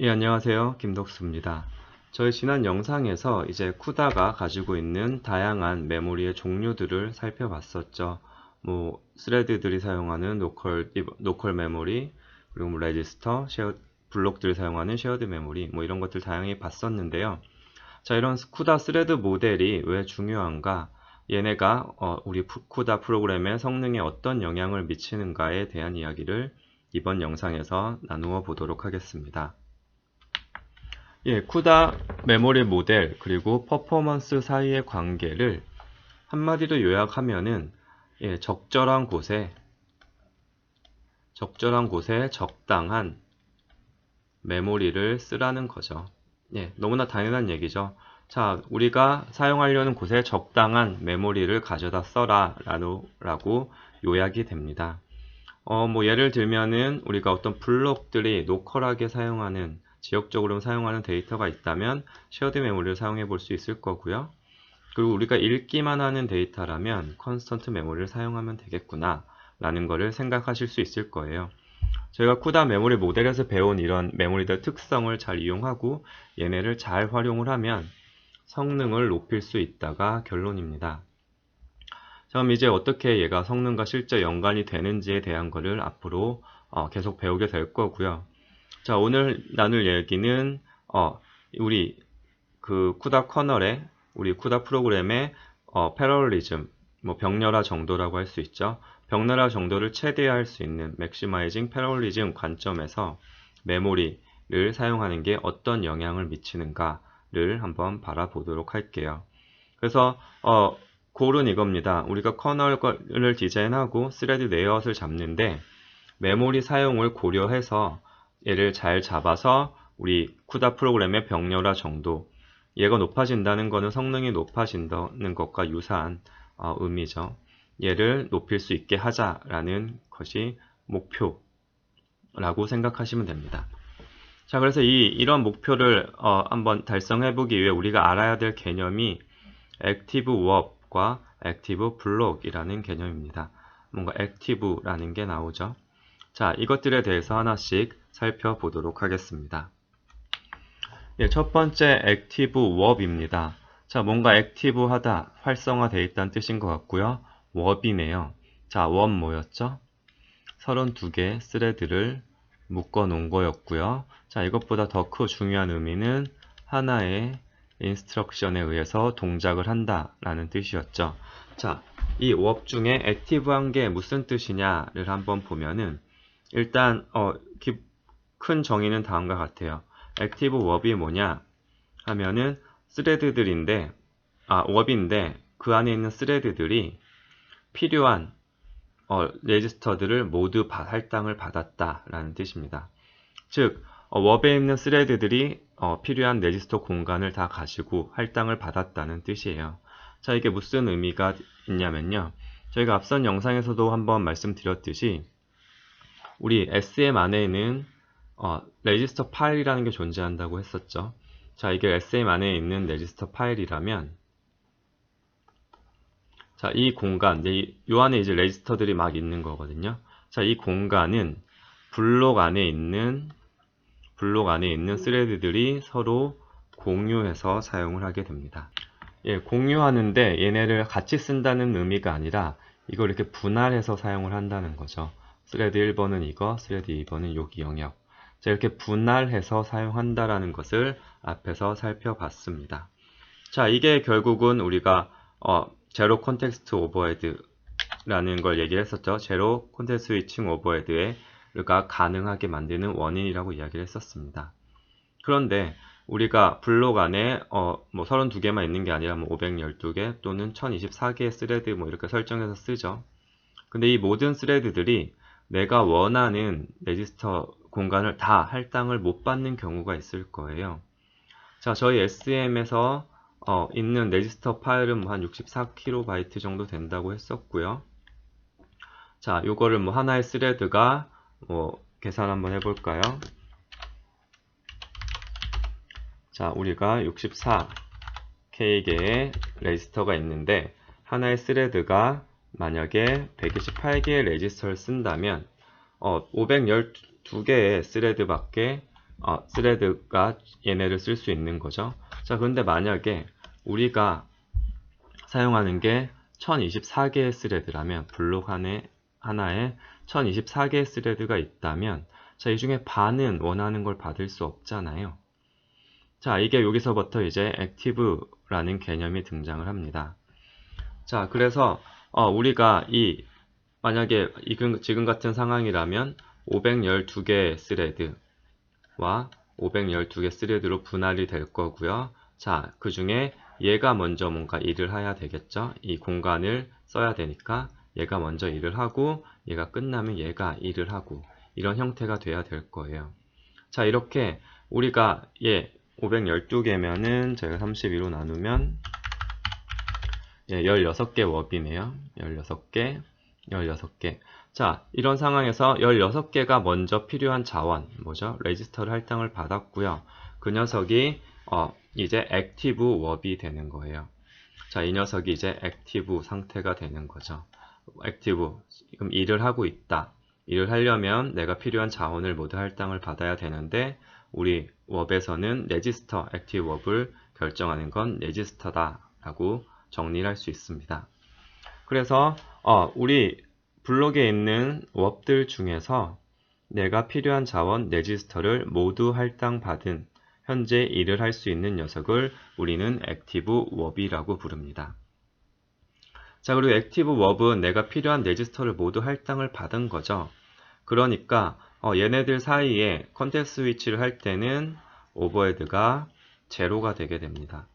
예, 안녕하세요. 김덕수입니다. 저희 지난 영상에서 이제 쿠다가 가지고 있는 다양한 메모리의 종류들을 살펴봤었죠. 스레드들이 사용하는 로컬 메모리, 그리고 레지스터, 블록들이 사용하는 쉐어드 메모리, 이런 것들 다양히 봤었는데요. 자, 이런 쿠다 스레드 모델이 왜 중요한가? 얘네가 우리 쿠다 프로그램의 성능에 어떤 영향을 미치는가에 대한 이야기를 이번 영상에서 나누어 보도록 하겠습니다. 예, 쿠다 메모리 모델 그리고 퍼포먼스 사이의 관계를 한마디로 요약하면은 적절한 곳에 적당한 메모리를 쓰라는 거죠. 예, 너무나 당연한 얘기죠. 자, 우리가 사용하려는 곳에 적당한 메모리를 가져다 써라 라고 요약이 됩니다. 예를 들면은 우리가 어떤 블록들이 로컬하게 사용하는 지역적으로 사용하는 데이터가 있다면 쉐어드 메모리를 사용해 볼 수 있을 거고요. 그리고 우리가 읽기만 하는 데이터라면 컨스턴트 메모리를 사용하면 되겠구나 라는 거를 생각하실 수 있을 거예요. 저희가 쿠다 메모리 모델에서 배운 이런 메모리들 특성을 잘 이용하고 얘네를 잘 활용을 하면 성능을 높일 수 있다가 결론입니다. 자, 그럼 이제 어떻게 얘가 성능과 실제 연관이 되는지에 대한 거를 앞으로 계속 배우게 될 거고요. 자, 오늘 나눌 얘기는 우리 그 쿠다 커널의 우리 쿠다 프로그램의 패러럴리즘, 병렬화 정도라고 할 수 있죠. 병렬화 정도를 최대화할 수 있는 맥시마이징 패러럴리즘 관점에서 메모리를 사용하는 게 어떤 영향을 미치는가를 한번 바라보도록 할게요. 그래서 골은 이겁니다. 우리가 커널을 디자인하고 스레드 레이아웃을 잡는데 메모리 사용을 고려해서 얘를 잘 잡아서 우리 쿠다 프로그램의 병렬화 정도, 얘가 높아진다는 것은 성능이 높아진다는 것과 유사한 의미죠. 얘를 높일 수 있게 하자라는 것이 목표라고 생각하시면 됩니다. 자, 그래서 이런 목표를 한번 달성해보기 위해 우리가 알아야 될 개념이 액티브 워업과 액티브 블록이라는 개념입니다. 뭔가 액티브라는 게 나오죠. 자, 이것들에 대해서 하나씩 살펴보도록 하겠습니다. 예, 첫 번째 액티브 워업입니다. 자, 뭔가 액티브하다, 활성화되어 있다는 뜻인 것 같고요. 워업이네요. 자, 워업 뭐였죠? 32개 스레드를 묶어 놓은 거였고요. 자, 이것보다 더 중요한 의미는 하나의 인스트럭션에 의해서 동작을 한다라는 뜻이었죠. 자, 이 워업 중에 액티브한 게 무슨 뜻이냐를 한번 보면은 일단 큰 정의는 다음과 같아요. 액티브 워업이 뭐냐 하면은 스레드들인데 워업인데 그 안에 있는 스레드들이 필요한 레지스터들을 모두 할당을 받았다라는 뜻입니다. 즉, 워업에 있는 스레드들이 필요한 레지스터 공간을 다 가지고 할당을 받았다는 뜻이에요. 자, 이게 무슨 의미가 있냐면요. 저희가 앞선 영상에서도 한번 말씀드렸듯이 우리 SM 안에는 레지스터 파일이라는 게 존재한다고 했었죠. 자, 이게 SM 안에 있는 레지스터 파일이라면 자, 이 공간, 이 안에 이제 레지스터들이 막 있는 거거든요. 자, 이 공간은 블록 안에 있는 스레드들이 서로 공유해서 사용을 하게 됩니다. 예, 공유하는데 얘네를 같이 쓴다는 의미가 아니라 이걸 이렇게 분할해서 사용을 한다는 거죠. 스레드 1번은 이거, 스레드 2번은 여기 영역. 자, 이렇게 분할해서 사용한다라는 것을 앞에서 살펴봤습니다. 자, 이게 결국은 우리가 제로 콘텍스트 오버헤드라는 걸 얘기를 했었죠. 제로 콘텍스트 스위칭 오버헤드가 가능하게 만드는 원인이라고 이야기를 했었습니다. 그런데 우리가 블록 안에 32개만 있는 게 아니라 512개 또는 1024개의 스레드 이렇게 설정해서 쓰죠. 근데 이 모든 스레드들이 내가 원하는 레지스터 공간을 다 할당을 못 받는 경우가 있을 거예요. 자, 저희 SM에서 있는 레지스터 파일은 한 64KB 정도 된다고 했었고요. 자, 요거를 하나의 스레드가 계산 한번 해볼까요? 자, 우리가 64K개의 레지스터가 있는데 하나의 스레드가 만약에 128개의 레지스터를 쓴다면 512개의 스레드밖에 스레드가 얘네를 쓸 수 있는 거죠. 자, 그런데 만약에 우리가 사용하는 게 1024개의 스레드라면, 블록 하나에 1024개의 스레드가 있다면, 자, 이 중에 반은 원하는 걸 받을 수 없잖아요. 자, 이게 여기서부터 이제 액티브라는 개념이 등장을 합니다. 자, 그래서 우리가 만약에 지금 같은 상황이라면 512개 스레드와 512개 스레드로 분할이 될 거고요. 자, 그 중에 얘가 먼저 뭔가 일을 해야 되겠죠. 이 공간을 써야 되니까 얘가 먼저 일을 하고 얘가 끝나면 얘가 일을 하고 이런 형태가 돼야 될 거예요. 자, 이렇게 우리가 512개면은 저희가 32로 나누면 16개 워비네요. 16개. 자, 이런 상황에서 16개가 먼저 필요한 자원, 뭐죠? 레지스터를 할당을 받았고요. 그 녀석이 이제 액티브 워비 되는 거예요. 자, 이 녀석이 이제 액티브 상태가 되는 거죠. 액티브, 그럼 일을 하고 있다. 일을 하려면 내가 필요한 자원을 모두 할당을 받아야 되는데 우리 웹에서는 레지스터, 액티브 웹을 결정하는 건 레지스터다 라고 정리를 할 수 있습니다. 그래서 우리 블록에 있는 웹들 중에서 내가 필요한 자원 레지스터를 모두 할당받은 현재 일을 할 수 있는 녀석을 우리는 액티브 웹이라고 부릅니다. 자, 그리고 액티브 웹은 내가 필요한 레지스터를 모두 할당을 받은 거죠. 그러니까 얘네들 사이에 컨텍스트 스위치를 할 때는 오버헤드가 제로가 되게 됩니다.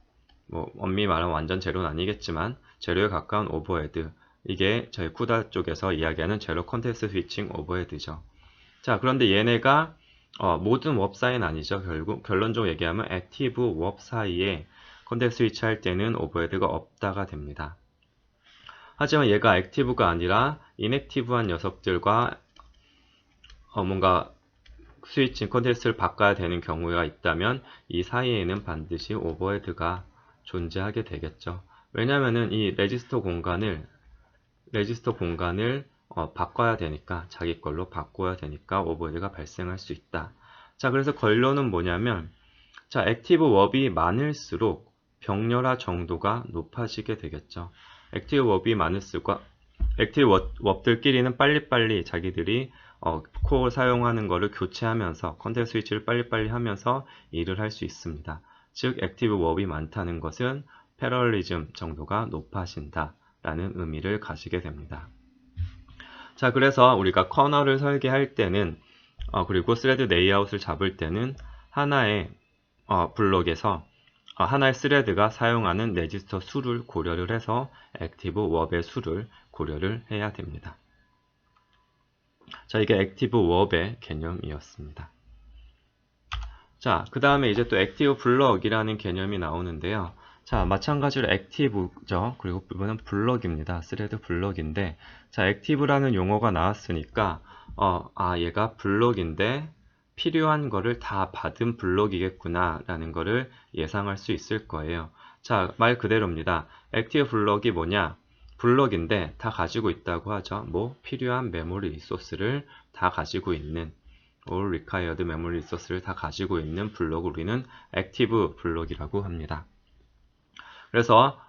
뭐 엄밀히 말하면 완전 제로는 아니겠지만 제로에 가까운 오버헤드, 이게 저희 쿠다 쪽에서 이야기하는 제로 컨텍스트 스위칭 오버헤드죠. 자, 그런데 얘네가 모든 웹 사이는 아니죠. 결론적으로 얘기하면 액티브 웹 사이에 컨텍스트 스위치 할 때는 오버헤드가 없다가 됩니다. 하지만 얘가 액티브가 아니라 인액티브한 녀석들과 뭔가 스위칭 컨텍스트를 바꿔야 되는 경우가 있다면 이 사이에는 반드시 오버헤드가 존재하게 되겠죠. 왜냐면은 이 레지스터 공간을 바꿔야 되니까, 자기 걸로 바꿔야 되니까 오버헤드가 발생할 수 있다. 자, 그래서 결론은 뭐냐면, 자, 액티브 웹이 많을수록 병렬화 정도가 높아지게 되겠죠. 액티브 웹이 많을수록 액티브 웹들끼리는 빨리빨리 자기들이 코어 사용하는 거를 교체하면서 컨텍스트 스위치를 빨리빨리 하면서 일을 할 수 있습니다. 즉 액티브 웹이 많다는 것은 패러럴리즘 정도가 높아진다 라는 의미를 가지게 됩니다. 자, 그래서 우리가 커널을 설계할 때는 그리고 스레드 레이아웃을 잡을 때는 하나의 블록에서 하나의 스레드가 사용하는 레지스터 수를 고려를 해서 액티브 웹의 수를 고려를 해야 됩니다. 자, 이게 액티브 웹의 개념이었습니다. 자, 그 다음에 이제 또 액티브 블럭이라는 개념이 나오는데요. 자, 마찬가지로 액티브죠. 그리고 이번엔 블럭입니다. 스레드 블럭인데, 자, 액티브라는 용어가 나왔으니까, 얘가 블럭인데, 필요한 거를 다 받은 블럭이겠구나, 라는 거를 예상할 수 있을 거예요. 자, 말 그대로입니다. 액티브 블럭이 뭐냐? 블럭인데, 다 가지고 있다고 하죠. 뭐, 필요한 메모리 리소스를 다 가지고 있는, all required memory resource를 다 가지고 있는 블록을 우리는 액티브 블록이라고 합니다. 그래서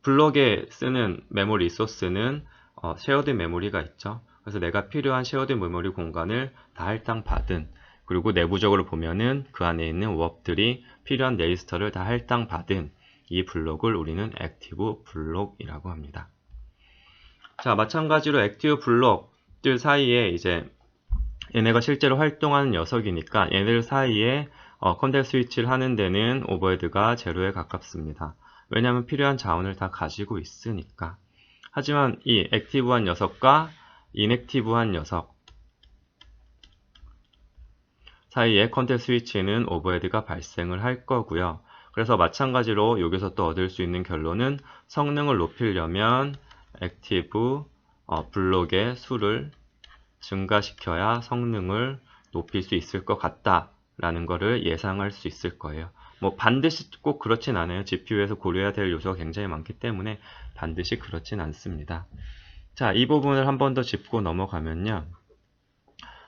블록에 쓰는 메모리 리소스는 쉐어드 메모리가 있죠. 그래서 내가 필요한 쉐어드 메모리 공간을 다 할당받은, 그리고 내부적으로 보면은 그 안에 있는 웹들이 필요한 레지스터를 다 할당받은 이 블록을 우리는 액티브 블록이라고 합니다. 자, 마찬가지로 액티브 블록들 사이에 이제 얘네가 실제로 활동하는 녀석이니까 얘네들 사이에 컨텍스트 스위치를 하는 데는 오버헤드가 제로에 가깝습니다. 왜냐하면 필요한 자원을 다 가지고 있으니까. 하지만 이 액티브한 녀석과 인액티브한 녀석 사이에 컨텍스트 스위치는 오버헤드가 발생을 할 거고요. 그래서 마찬가지로 여기서 또 얻을 수 있는 결론은 성능을 높이려면 액티브 블록의 수를 증가시켜야 성능을 높일 수 있을 것 같다라는 것을 예상할 수 있을 거예요. 뭐 반드시 꼭 그렇진 않아요. GPU에서 고려해야 될 요소가 굉장히 많기 때문에 반드시 그렇진 않습니다. 자, 이 부분을 한 번 더 짚고 넘어가면요.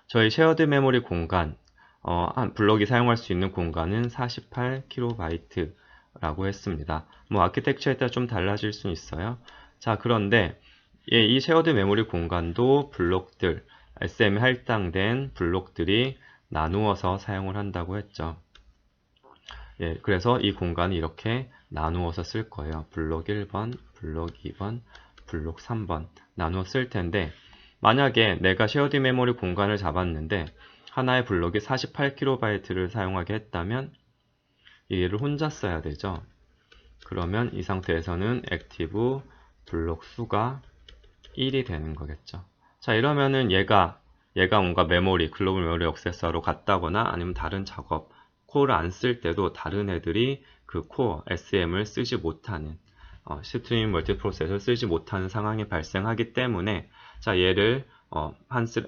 저희 쉐어드 메모리 공간, 한 블록이 사용할 수 있는 공간은 48KB 라고 했습니다. 뭐 아키텍처에 따라 좀 달라질 수 있어요. 자, 그런데 이 쉐어드 메모리 공간도 블록들, SM에 할당된 블록들이 나누어서 사용을 한다고 했죠. 예, 그래서 이 공간을 이렇게 나누어서 쓸 거예요. 블록 1번, 블록 2번, 블록 3번 나누어 쓸 텐데, 만약에 내가 쉐어드 메모리 공간을 잡았는데 하나의 블록이 48KB를 사용하게 했다면 얘를 혼자 써야 되죠. 그러면 이 상태에서는 액티브 블록 수가 1이 되는 거겠죠. 자, 이러면은 얘가 뭔가 메모리, 글로벌 메모리 액세서로 갔다거나 아니면 다른 작업, 코어를 안 쓸 때도 다른 애들이 그 코어, SM을 쓰지 못하는, 스트리밍 멀티프로세서를 쓰지 못하는 상황이 발생하기 때문에, 자, 얘를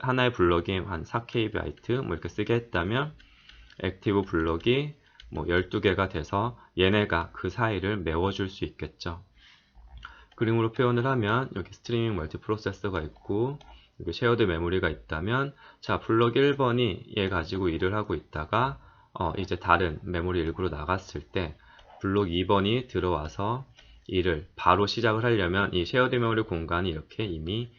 하나의 블록이 한 4KB 뭐 이렇게 쓰게 했다면 액티브 블록이 뭐 12개가 돼서 얘네가 그 사이를 메워줄 수 있겠죠. 그림으로 표현을 하면 여기 스트리밍 멀티프로세서가 있고 여기 쉐어드 메모리가 있다면, 자, 블록 1번이 얘 가지고 일을 하고 있다가 이제 다른 메모리 일구로 나갔을 때 블록 2번이 들어와서 일을 바로 시작을 하려면 이 쉐어드 메모리 공간이 이렇게 이미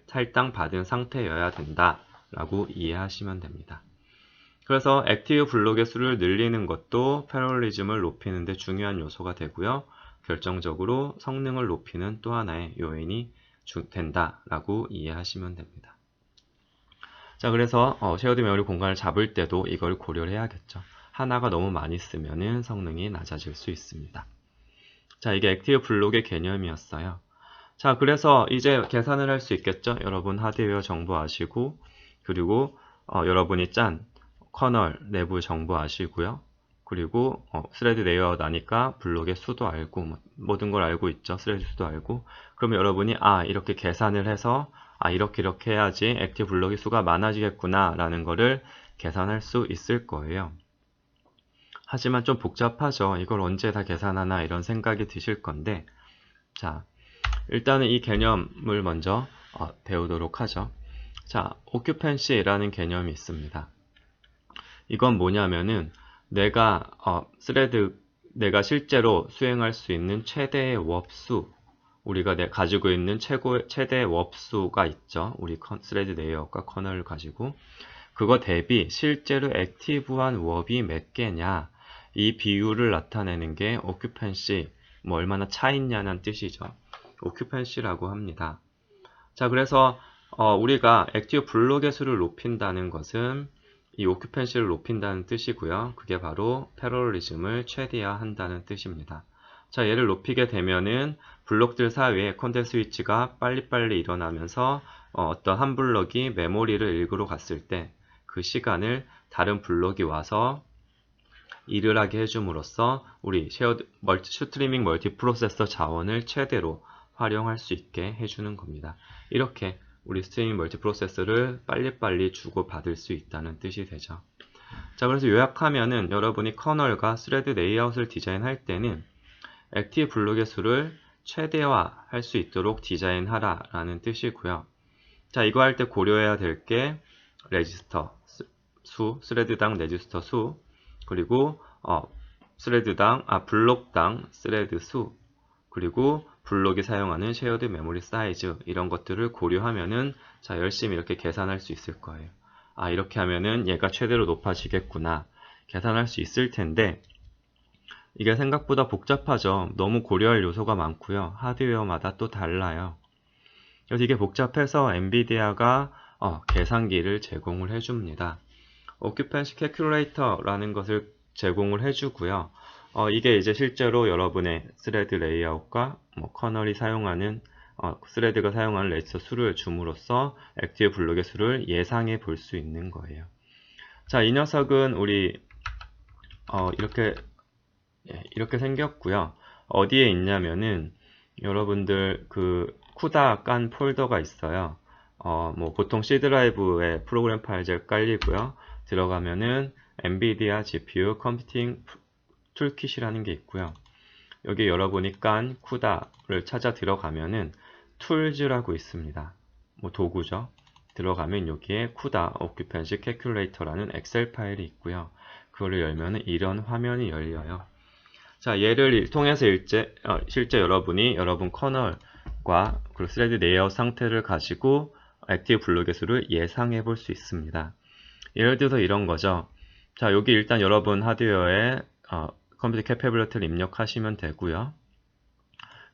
할당받은 상태여야 된다 라고 이해하시면 됩니다. 그래서 액티브 블록의 수를 늘리는 것도 패러럴리즘을 높이는 데 중요한 요소가 되고요. 결정적으로 성능을 높이는 또 하나의 요인이 된다라고 이해하시면 됩니다. 자, 그래서 쉐어드 메모리 공간을 잡을 때도 이걸 고려를 해야겠죠. 하나가 너무 많이 쓰면은 성능이 낮아질 수 있습니다. 자, 이게 액티브 블록의 개념이었어요. 자, 그래서 이제 계산을 할 수 있겠죠. 여러분 하드웨어 정보 아시고, 그리고 여러분이 짠 커널 내부 정보 아시고요. 그리고 스레드 레이아웃 아니까 블록의 수도 알고 모든 걸 알고 있죠. 스레드 수도 알고. 그러면 여러분이 이렇게 계산을 해서 이렇게 해야지 액티브 블록의 수가 많아지겠구나 라는 거를 계산할 수 있을 거예요. 하지만 좀 복잡하죠. 이걸 언제 다 계산하나 이런 생각이 드실 건데, 자, 일단은 이 개념을 먼저 배우도록 하죠. 자, occupancy라는 개념이 있습니다. 이건 뭐냐면은 내가 실제로 수행할 수 있는 최대의 왑수, 우리가 가지고 있는 최대 왑수가 있죠. 우리 스레드 레이아웃과 커널을 가지고 그거 대비 실제로 액티브한 왑이 몇 개냐, 이 비율을 나타내는 게 occupancy, 뭐 얼마나 차 있냐는 뜻이죠. occupancy라고 합니다. 자, 그래서 우리가 액티브 블록의 수를 높인다는 것은 이 occupancy를 높인다는 뜻이고요. 그게 바로 패러럴리즘을 최대화한다는 뜻입니다. 자, 얘를 높이게 되면은 블록들 사이에 컨텍스트 스위치가 빨리빨리 일어나면서 어떤 한 블록이 메모리를 읽으러 갔을 때 그 시간을 다른 블록이 와서 일을 하게 해줌으로써 우리 스트리밍 멀티프로세서 자원을 최대로 활용할 수 있게 해주는 겁니다. 이렇게 우리 스트리밍 멀티프로세서를 빨리빨리 주고받을 수 있다는 뜻이 되죠. 자, 그래서 요약하면은 여러분이 커널과 스레드 레이아웃을 디자인할 때는 액티브 블록의 수를 최대화할 수 있도록 디자인하라 라는 뜻이고요. 자, 이거 할 때 고려해야 될 게 레지스터 수, 스레드당 레지스터 수, 그리고 블록당 스레드 수, 그리고 블록이 사용하는 쉐어드 메모리 사이즈, 이런 것들을 고려하면은 자, 열심히 이렇게 계산할 수 있을 거예요. 이렇게 하면은 얘가 최대로 높아지겠구나 계산할 수 있을 텐데, 이게 생각보다 복잡하죠. 너무 고려할 요소가 많고요. 하드웨어마다 또 달라요. 그래서 이게 복잡해서 엔비디아가 계산기를 제공을 해줍니다. occupancy calculator라는 것을 제공을 해주고요. 이게 이제 실제로 여러분의 스레드 레이아웃과 커널이 사용하는 스레드가 사용하는 레지스터 수를 줌으로써 액티브 블록의 수를 예상해 볼 수 있는 거예요. 자, 이 녀석은 우리 이렇게 생겼고요. 어디에 있냐면은 여러분들 그 쿠다 깐 폴더가 있어요. 보통 C 드라이브에 프로그램 파일즈가 깔리고요. 들어가면은 엔비디아 GPU 컴퓨팅 툴킷이라는 게 있고요. 여기 여러분이 깐 쿠다를 찾아 들어가면은 툴즈라고 있습니다. 도구죠. 들어가면 여기에 CUDA occupancy calculator라는 엑셀 파일이 있고요. 그거를 열면은 이런 화면이 열려요. 자, 얘를 통해서 실제 여러분이 여러분 커널과 그리고 스레드 레이아웃 상태를 가지고 액티브 블록의 수를 예상해 볼 수 있습니다. 예를 들어서 이런 거죠. 자, 여기 일단 여러분 하드웨어에 컴퓨터 캐패빌리티를 입력하시면 되고요.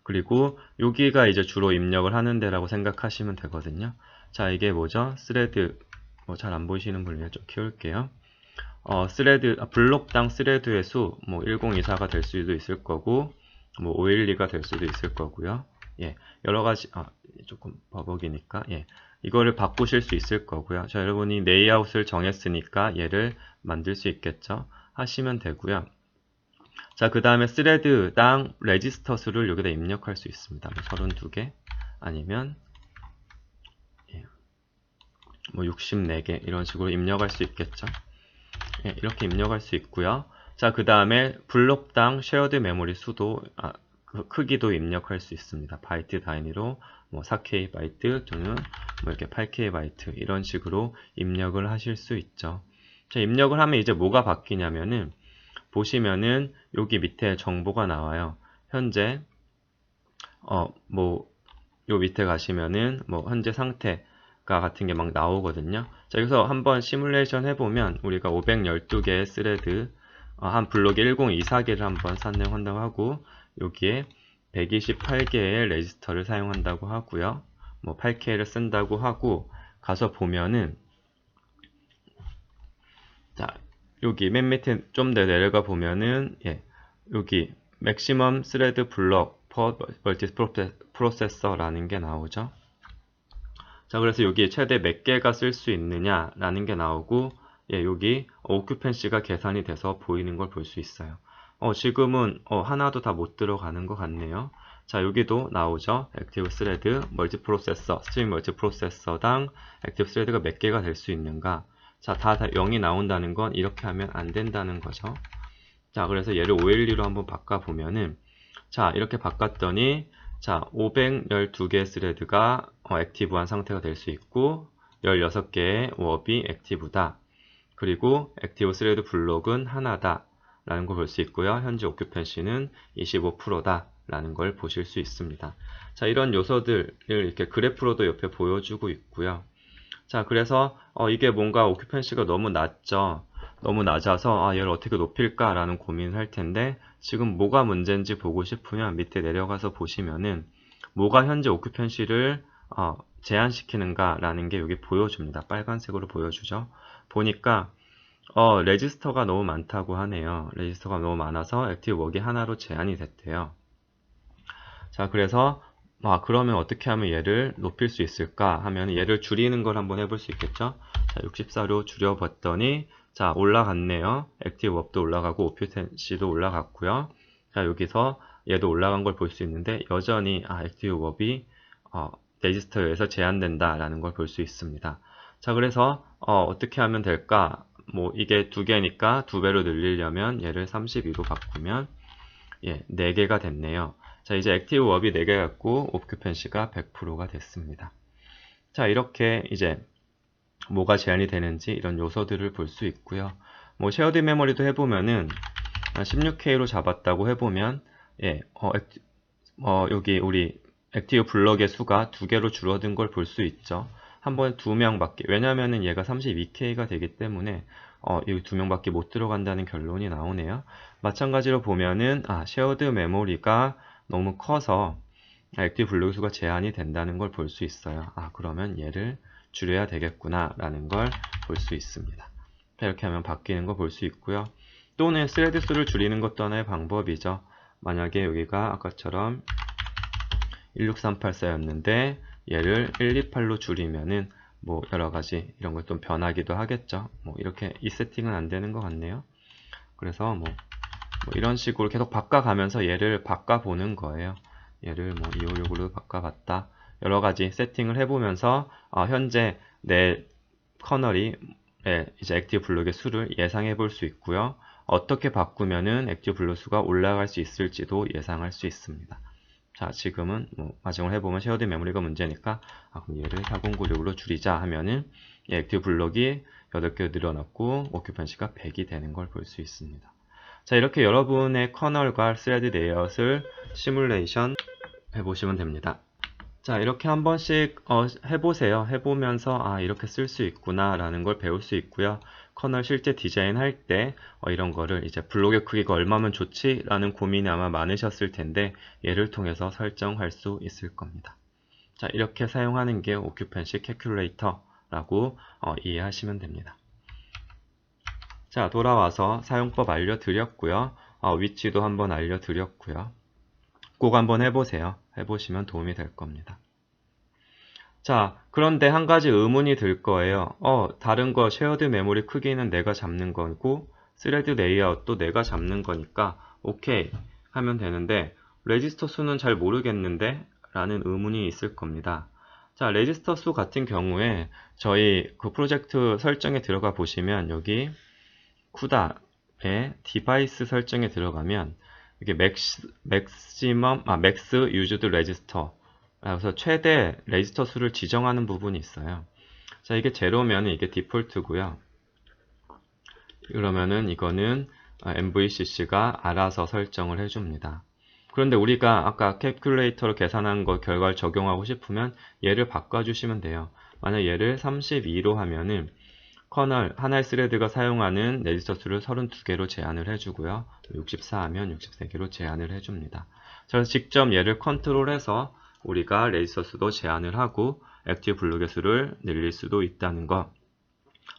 그리고 여기가 이제 주로 입력을 하는 데라고 생각하시면 되거든요. 자, 이게 뭐죠? 스레드, 잘 안 보이시는 분을 좀 키울게요. 블록당 스레드의 수, 1024가 될 수도 있을 거고, 512가 될 수도 있을 거고요. 예, 여러 가지, 조금 버벅이니까, 예, 이거를 바꾸실 수 있을 거고요. 자, 여러분이 레이아웃을 정했으니까 얘를 만들 수 있겠죠? 하시면 되고요. 자, 그 다음에 스레드당 레지스터 수를 여기다 입력할 수 있습니다. 32개, 아니면, 64개, 이런 식으로 입력할 수 있겠죠? 예, 이렇게 입력할 수 있고요. 자, 그 다음에 블록당 쉐어드 메모리 수도 그 크기도 입력할 수 있습니다. 바이트 단위로 4K 바이트 또는 이렇게 8K 바이트 이런 식으로 입력을 하실 수 있죠. 자, 입력을 하면 이제 뭐가 바뀌냐면은 보시면은 여기 밑에 정보가 나와요. 현재 요 밑에 가시면은 현재 상태 같은 게 막 나오거든요. 자, 여기서 한번 시뮬레이션 해보면 우리가 512개의 스레드 한 블록에 1024개를 한번 사용한다고 하고 여기에 128개의 레지스터를 사용한다고 하고요. 8K를 쓴다고 하고 가서 보면은 자, 여기 맨 밑에 좀 더 내려가 보면은 여기 맥시멈 스레드 블록 퍼 멀티 프로세서라는 게 나오죠. 자, 그래서 여기 최대 몇 개가 쓸 수 있느냐라는 게 나오고, 여기 오큐펜시가 계산이 돼서 보이는 걸 볼 수 있어요. 지금은 하나도 다 못 들어가는 것 같네요. 자, 여기도 나오죠. 액티브 스레드 멀티 프로세서, 스트림 멀티 프로세서당 액티브 스레드가 몇 개가 될 수 있는가? 자, 다 0이 나온다는 건 이렇게 하면 안 된다는 거죠. 자, 그래서 얘를 512로 한번 바꿔보면은, 자, 이렇게 바꿨더니, 자, 512개의 스레드가 액티브한 상태가 될 수 있고 16개의 워업이 액티브다. 그리고 액티브 스레드 블록은 하나다 라는 걸 볼 수 있고요. 현재 오큐펜시는 25%다 라는 걸 보실 수 있습니다. 자, 이런 요소들을 이렇게 그래프로도 옆에 보여주고 있고요. 자, 그래서 이게 뭔가 오큐펜시가 너무 낮죠. 너무 낮아서 얘를 어떻게 높일까 라는 고민을 할 텐데 지금 뭐가 문제인지 보고 싶으면 밑에 내려가서 보시면은 뭐가 현재 오큐펜시를 제한시키는가 라는 게 여기 보여줍니다. 빨간색으로 보여주죠. 보니까 레지스터가 너무 많다고 하네요. 레지스터가 너무 많아서 액티브 웍이 하나로 제한이 됐대요. 자, 그래서 그러면 어떻게 하면 얘를 높일 수 있을까 하면 얘를 줄이는 걸 한번 해볼 수 있겠죠. 자, 64로 줄여봤더니 자, 올라갔네요. 액티브 웍도 올라가고 오큐펜시도 올라갔고요. 자, 여기서 얘도 올라간 걸 볼 수 있는데 여전히 액티브 웍이 레지스터에 의해서 제한된다 라는 걸 볼 수 있습니다. 자, 그래서 어떻게 하면 될까? 이게 2개니까 2배로 늘리려면 얘를 32로 바꾸면 4개가 됐네요. 자, 이제 액티브 웍이 4개 갖고 오큐펜시가 100%가 됐습니다. 자, 이렇게 이제 뭐가 제한이 되는지 이런 요소들을 볼 수 있고요. 쉐어드 메모리도 해보면은 16K로 잡았다고 해보면 여기 우리 액티브 블럭의 수가 2개로 줄어든 걸 볼 수 있죠. 한 번에 2명밖에, 왜냐면은 얘가 32K가 되기 때문에 이 2명밖에 못 들어간다는 결론이 나오네요. 마찬가지로 보면은 쉐어드 메모리가 너무 커서 액티브 블록 수가 제한이 된다는 걸 볼 수 있어요. 그러면 얘를 줄여야 되겠구나 라는 걸 볼 수 있습니다. 이렇게 하면 바뀌는 거 볼 수 있고요. 또는 스레드 수를 줄이는 것도 하나의 방법이죠. 만약에 여기가 아까처럼 16384였는데 얘를 128로 줄이면은 여러가지 이런 것 좀 변하기도 하겠죠. 이렇게 이 세팅은 안 되는 것 같네요. 그래서 이런 식으로 계속 바꿔가면서 얘를 바꿔보는 거예요. 얘를 256으로 바꿔봤다. 여러가지 세팅을 해보면서 현재 내 커널이 이제 액티브 블록의 수를 예상해 볼 수 있고요. 어떻게 바꾸면은 액티브 블록 수가 올라갈 수 있을지도 예상할 수 있습니다. 자, 지금은 뭐 가정을 해보면 쉐어드 메모리가 문제니까 그럼 얘를 4096으로 줄이자 하면은 액티브 블록이 8개 늘어났고 오큐펀시가 100이 되는 걸 볼 수 있습니다. 자, 이렇게 여러분의 커널과 스레드 레이아웃을 시뮬레이션 해보시면 됩니다. 자, 이렇게 한 번씩 해보세요. 해보면서 이렇게 쓸 수 있구나 라는 걸 배울 수 있고요. 커널 실제 디자인할 때 이런 거를 이제 블록의 크기가 얼마면 좋지? 라는 고민이 아마 많으셨을 텐데 얘를 통해서 설정할 수 있을 겁니다. 자, 이렇게 사용하는 게 오큐펜시 캘큘레이터라고 이해하시면 됩니다. 자, 돌아와서 사용법 알려드렸고요. 위치도 한번 알려드렸고요. 꼭 한번 해보세요. 해보시면 도움이 될 겁니다. 자, 그런데 한 가지 의문이 들 거예요. 다른 거 쉐어드 메모리 크기는 내가 잡는 거고 스레드 레이아웃도 내가 잡는 거니까 오케이 하면 되는데 레지스터 수는 잘 모르겠는데 라는 의문이 있을 겁니다. 자, 레지스터 수 같은 경우에 저희 그 프로젝트 설정에 들어가 보시면 여기 쿠다의 디바이스 설정에 들어가면 이게 맥스 유즈드 레지스터 그래서 최대 레지스터 수를 지정하는 부분이 있어요. 자, 이게 제로면 이게 디폴트고요. 그러면은 이거는 MVCC가 알아서 설정을 해줍니다. 그런데 우리가 아까 캘큘레이터로 계산한 거 결과를 적용하고 싶으면 얘를 바꿔주시면 돼요. 만약 얘를 32로 하면은 커널 하나의 스레드가 사용하는 레지스터 수를 32개로 제한을 해주고요. 64 하면 63개로 제한을 해줍니다. 그래서 직접 얘를 컨트롤해서 우리가 레지스터 수도 제한을 하고 액티브 블록의 수를 늘릴 수도 있다는 거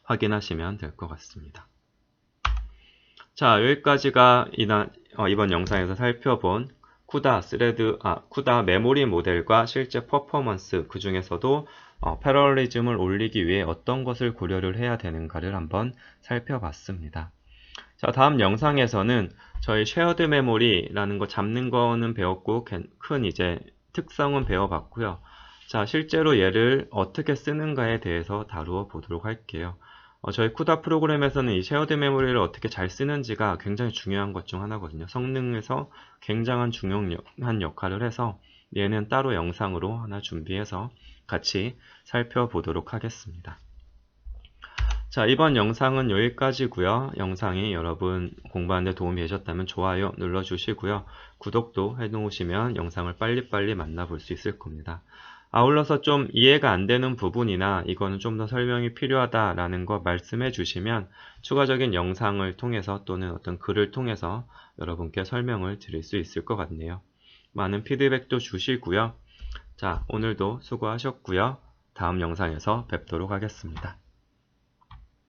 확인하시면 될 것 같습니다. 자, 여기까지가 이번 영상에서 살펴본 쿠다 메모리 모델과 실제 퍼포먼스, 그 중에서도 패러럴리즘을 올리기 위해 어떤 것을 고려를 해야 되는가를 한번 살펴봤습니다. 자, 다음 영상에서는 저희 쉐어드 메모리라는 거 잡는 거는 배웠고 큰 이제 특성은 배워봤고요. 자, 실제로 얘를 어떻게 쓰는가에 대해서 다루어 보도록 할게요. 저희 쿠다 프로그램에서는 이 쉐어드 메모리를 어떻게 잘 쓰는지가 굉장히 중요한 것 중 하나거든요. 성능에서 굉장한 중요한 역할을 해서 얘는 따로 영상으로 하나 준비해서 같이 살펴보도록 하겠습니다. 자, 이번 영상은 여기까지고요. 영상이 여러분 공부하는 데 도움이 되셨다면 좋아요 눌러주시고요. 구독도 해놓으시면 영상을 빨리빨리 만나볼 수 있을 겁니다. 아울러서 좀 이해가 안 되는 부분이나 이거는 좀 더 설명이 필요하다라는 거 말씀해 주시면 추가적인 영상을 통해서 또는 어떤 글을 통해서 여러분께 설명을 드릴 수 있을 것 같네요. 많은 피드백도 주시고요. 자, 오늘도 수고하셨고요. 다음 영상에서 뵙도록 하겠습니다.